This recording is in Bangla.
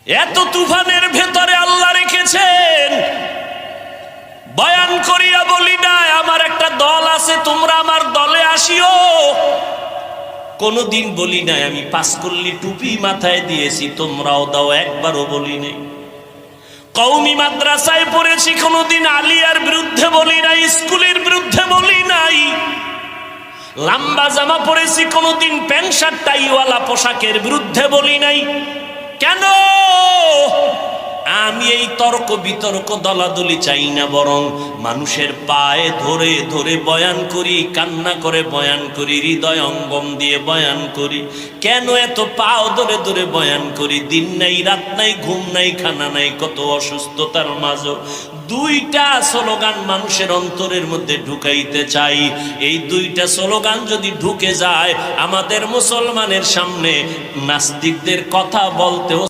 এত তুফানের ভেতরে আল্লাহ রেখেছেন। বয়ান করিয়া বলি না আমার একটা দল আছে, তোমরা আমার দলে আসিও। কোনদিন বলি নাই আমি পাঁচকল্লি টুপি মাথায় দিয়েছি তোমরাও দাও, একবারও বলি নাই। কওমি মাদ্রাসায় পড়েছি, কোনদিন আলিয়ার বিরুদ্ধে বলি নাই, স্কুলের বিরুদ্ধে বলি নাই। লম্বা জামা পড়েছি, কোনদিন প্যান্ট শার্ট টাইওয়ালা পোশাকের বিরুদ্ধে বলি নাই। কেন? আমি এই তর্ক বিতর্ক দলাদলি চাই না, বরং মানুষের পায়ে ধরে ধরে বয়ান করি, কান্না করে বয়ান করি, হৃদয় অঙ্গম দিয়ে বয়ান করি। কেন এত পাও ধরে ধরে বয়ান করি? দিন নাই রাত নাই, ঘুম নাই, খানা নাই, কত অসুস্থতার মাঝে দুইটা স্লোগান মানুষের অন্তরের মধ্যে ঢুকাইতে চাই। এই দুইটা স্লোগান যদি ঢুকে যায় আমাদের মুসলমানের সামনে নাস্তিকদের কথা বলতেও